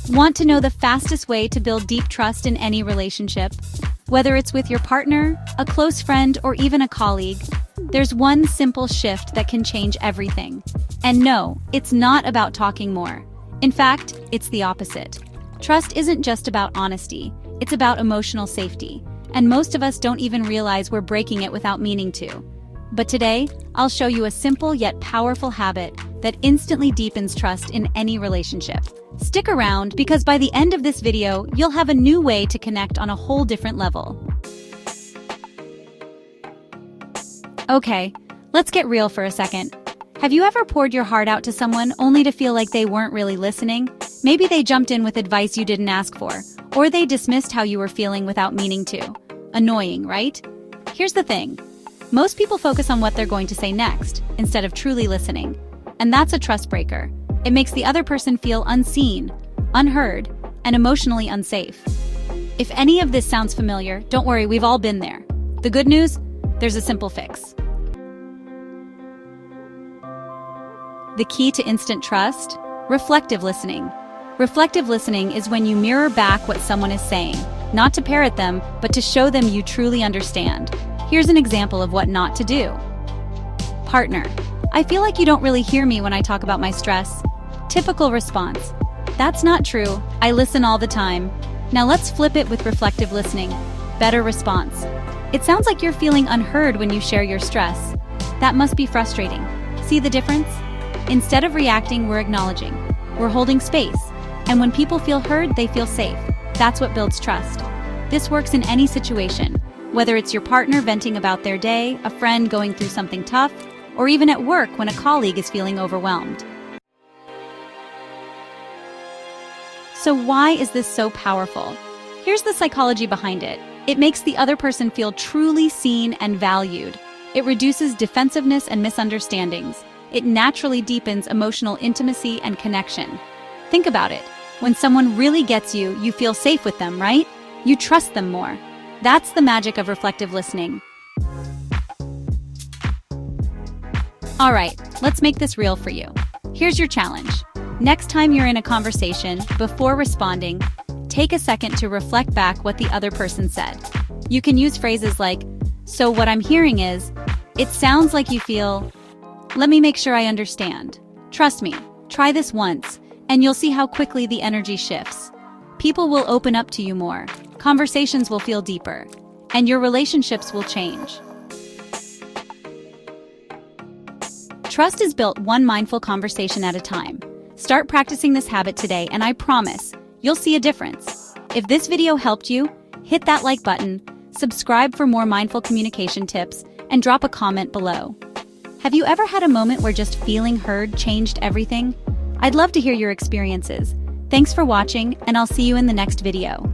Want to know the fastest way to build deep trust in any relationship? Whether it's with your partner, a close friend, or even a colleague, there's one simple shift that can change everything. And no, it's not about talking more. In fact, it's the opposite. Trust isn't just about honesty, it's about emotional safety. And most of us don't even realize we're breaking it without meaning to. But today, I'll show you a simple yet powerful habit that instantly deepens trust in any relationship. Stick around because by the end of this video, you'll have a new way to connect on a whole different level. Okay, let's get real for a second. Have you ever poured your heart out to someone only to feel like they weren't really listening? Maybe they jumped in with advice you didn't ask for, or they dismissed how you were feeling without meaning to. Annoying, right? Here's the thing. Most people focus on what they're going to say next, instead of truly listening. And that's a trust breaker. It makes the other person feel unseen, unheard, and emotionally unsafe. If any of this sounds familiar, don't worry, we've all been there. The good news? There's a simple fix. The key to instant trust? Reflective listening. Reflective listening is when you mirror back what someone is saying, not to parrot them, but to show them you truly understand. Here's an example of what not to do. Partner, I feel like you don't really hear me when I talk about my stress. Typical response. That's not true. I listen all the time. Now let's flip it with reflective listening. Better response. It sounds like you're feeling unheard when you share your stress. That must be frustrating. See the difference? Instead of reacting, we're acknowledging. We're holding space. And when people feel heard, they feel safe. That's what builds trust. This works in any situation, whether it's your partner venting about their day, a friend going through something tough, or even at work when a colleague is feeling overwhelmed. So why is this so powerful? Here's the psychology behind it. It makes the other person feel truly seen and valued. It reduces defensiveness and misunderstandings. It naturally deepens emotional intimacy and connection. Think about it. When someone really gets you, you feel safe with them, right? You trust them more. That's the magic of reflective listening. All right, let's make this real for you. Here's your challenge. Next time you're in a conversation, before responding, take a second to reflect back what the other person said. You can use phrases like, "So what I'm hearing is, it sounds like you feel, let me make sure I understand." Trust me, try this once, and you'll see how quickly the energy shifts. People will open up to you more, conversations will feel deeper, and your relationships will change. Trust is built one mindful conversation at a time. Start practicing this habit today, and I promise, you'll see a difference. If this video helped you, hit that like button, subscribe for more mindful communication tips, and drop a comment below. Have you ever had a moment where just feeling heard changed everything? I'd love to hear your experiences. Thanks for watching, and I'll see you in the next video.